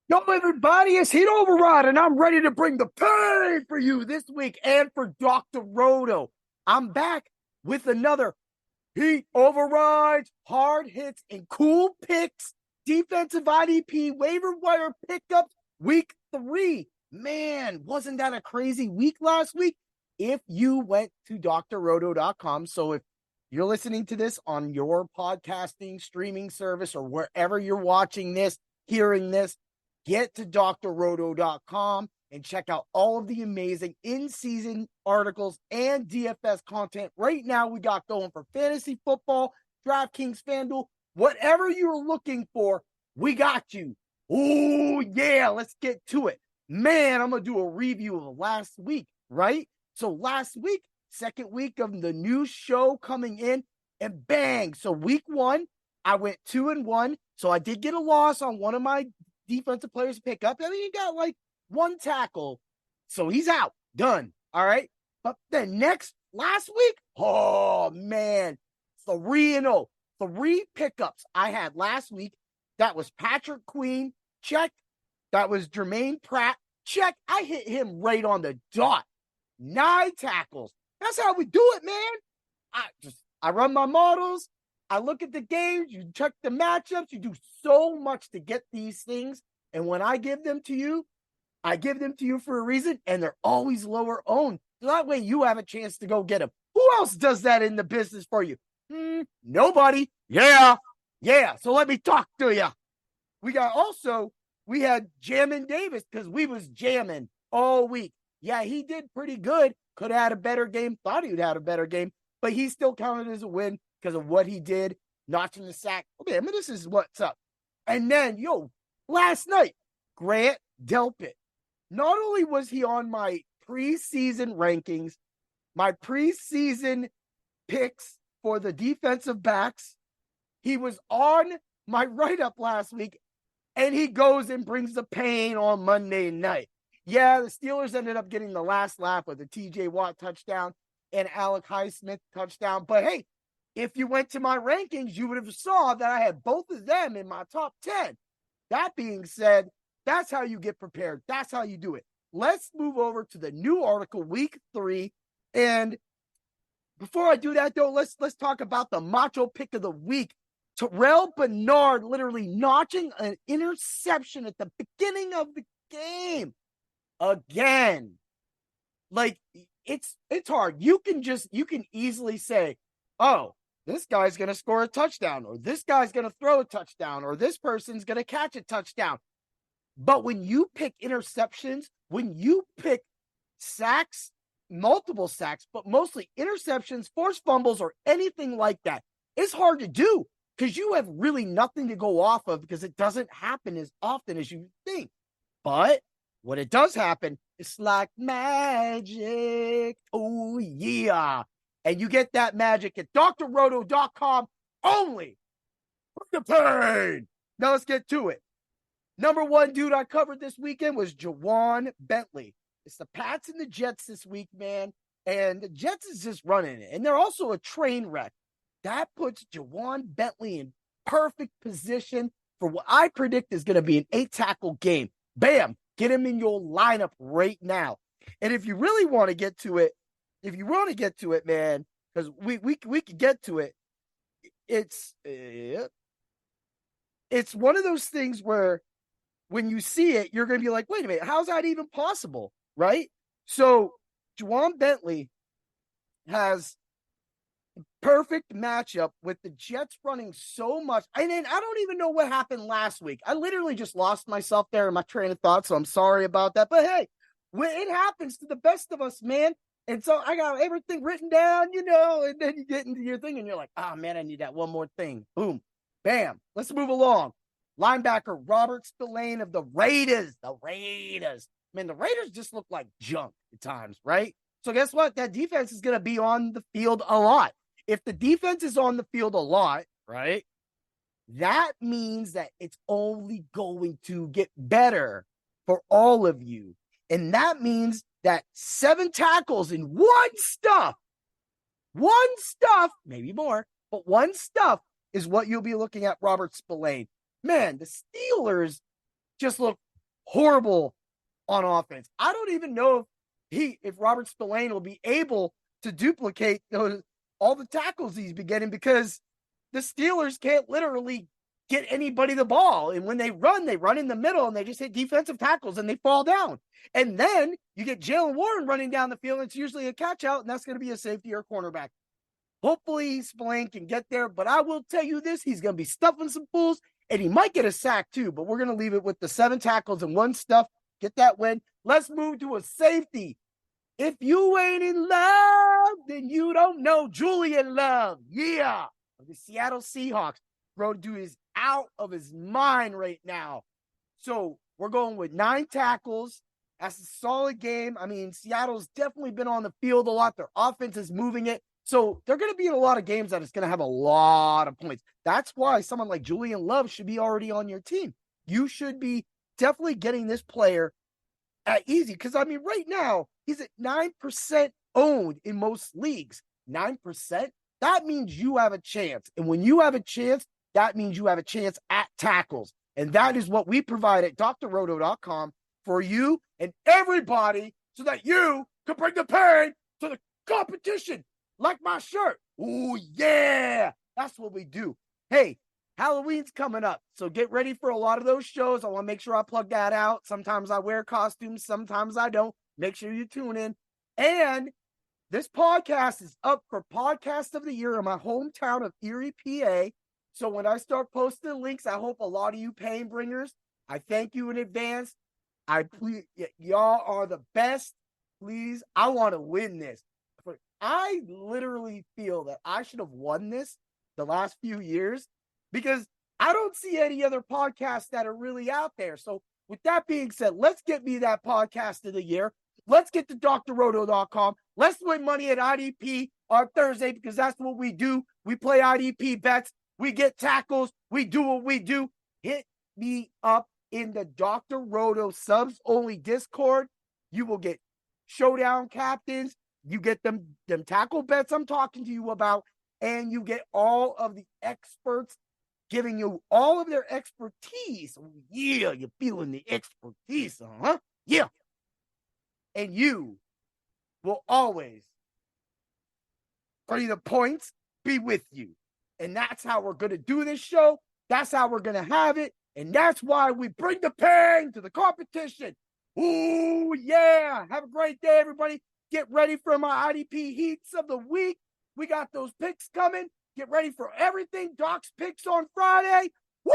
Yo, everybody, it's Heat Override, and I'm ready to bring the pain for you this week and for Dr. Roto. I'm back with another Heat Overrides, hard hits, and cool picks, defensive IDP, waiver wire pickups, week 3. Man, wasn't that a crazy week last week? If you went to drroto.com, so if you're listening to this on your podcasting streaming service or wherever you're watching this, hearing this, get to drroto.com and check out all of the amazing in-season articles and DFS content right now we got going for fantasy football, DraftKings, FanDuel, whatever you're looking for, we got you. Oh, yeah, let's get to it. Man, I'm going to do a review of last week, right? So last week, second week of the new show coming in, and bang. So week 1, I went 2-1. So I did get a loss on one of my defensive players to pick up. I mean, he got like one tackle. So he's out. Done. All right. But then last week, oh man, 3-0. 3 pickups I had last week. That was Patrick Queen. Check. That was Jermaine Pratt. Check. I hit him right on the dot. 9 tackles. That's how we do it, man. I run my models. I look at the games, you check the matchups, you do so much to get these things. And when I give them to you, I give them to you for a reason, and they're always lower owned. So that way you have a chance to go get them. Who else does that in the business for you? Nobody. Yeah. Yeah. So let me talk to you. We had Jammin Davis because we was jamming all week. Yeah, he did pretty good. Could have had a better game. Thought he would have had a better game, but he still counted as a win because of what he did, notching the sack. Okay, I mean, this is what's up. And then, last night, Grant Delpit. Not only was he on my preseason rankings, my preseason picks for the defensive backs, he was on my write-up last week, and he goes and brings the pain on Monday night. Yeah, the Steelers ended up getting the last laugh with a TJ Watt touchdown and Alec Highsmith touchdown. But hey, if you went to my rankings, you would have saw that I had both of them in my top 10. That being said, that's how you get prepared. That's how you do it. Let's move over to the new article, week 3. And before I do that, though, let's talk about the macho pick of the week. Terrell Bernard literally notching an interception at the beginning of the game. Again. Like, it's hard. You can easily say, oh, this guy's going to score a touchdown, or this guy's going to throw a touchdown, or this person's going to catch a touchdown. But when you pick interceptions, when you pick sacks, multiple sacks, but mostly interceptions, forced fumbles, or anything like that, it's hard to do because you have really nothing to go off of because it doesn't happen as often as you think. But when it does happen, it's like magic. Oh, yeah. And you get that magic at drroto.com only for the pain. Now let's get to it. Number 1 dude I covered this weekend was Jawan Bentley. It's the Pats and the Jets this week, man. And the Jets is just running it. And they're also a train wreck. That puts Jawan Bentley in perfect position for what I predict is going to be an 8-tackle game. Bam! Get him in your lineup right now. And if you really want to get to it, man, because we could get to it. It's one of those things where when you see it, you're going to be like, wait a minute, how's that even possible, right? So Jawan Bentley has a perfect matchup with the Jets running so much. And then I don't even know what happened last week. I literally just lost myself there in my train of thought, so I'm sorry about that. But hey, it happens to the best of us, man. And so I got everything written down, and then you get into your thing and you're like, oh, man, I need that one more thing. Boom. Bam. Let's move along. Linebacker Robert Spillane of the Raiders. Man, the Raiders just look like junk at times, right? So guess what? That defense is going to be on the field a lot. If the defense is on the field a lot, right, that means that it's only going to get better for all of you. And that means that 7 tackles in one stuff, maybe more, but one stuff is what you'll be looking at Robert Spillane. Man, the Steelers just look horrible on offense. I don't even know if Robert Spillane will be able to duplicate all the tackles he's been getting, because the Steelers can't literally get anybody the ball. And when they run in the middle and they just hit defensive tackles and they fall down. And then you get Jalen Warren running down the field. And it's usually a catch out, and that's going to be a safety or cornerback. Hopefully Spillane can get there, but I will tell you this, he's going to be stuffing some fools, and he might get a sack too, but we're going to leave it with the 7 tackles and 1 stuff. Get that win. Let's move to a safety. If you ain't in love, then you don't know Julian Love. Yeah. The Seattle Seahawks. Bro, dude is out of his mind right now. So we're going with 9 tackles. That's a solid game. I mean, Seattle's definitely been on the field a lot. Their offense is moving it. So they're going to be in a lot of games that it's going to have a lot of points. That's why someone like Julian Love should be already on your team. You should be definitely getting this player at easy. Because, I mean, right now, he's at 9% owned in most leagues. 9%? That means you have a chance. And when you have a chance, that means you have a chance at tackles. And that is what we provide at drroto.com for you and everybody, so that you can bring the pain to the competition. Like my shirt. Oh, yeah. That's what we do. Hey, Halloween's coming up, so get ready for a lot of those shows. I want to make sure I plug that out. Sometimes I wear costumes, sometimes I don't. Make sure you tune in. And this podcast is up for Podcast of the Year in my hometown of Erie, PA. So when I start posting links, I hope a lot of you pain bringers, I thank you in advance. Y'all are the best. Please, I want to win this. I literally feel that I should have won this the last few years, because I don't see any other podcasts that are really out there. So with that being said, let's get me that Podcast of the Year. Let's get to drroto.com. Let's win money at IDP on Thursday, because that's what we do. We play IDP bets. We get tackles. We do what we do. Hit me up in the Dr. Roto subs only Discord. You will get showdown captains. You get them tackle bets I'm talking to you about, and you get all of the experts giving you all of their expertise. Oh, yeah, you're feeling the expertise, huh? Yeah. And you will always, for the points, be with you. And that's how we're going to do this show. That's how we're going to have it. And that's why we bring the pain to the competition. Ooh, yeah. Have a great day, everybody. Get ready for my IDP heats of the week. We got those picks coming. Get ready for everything. Doc's picks on Friday. Woo!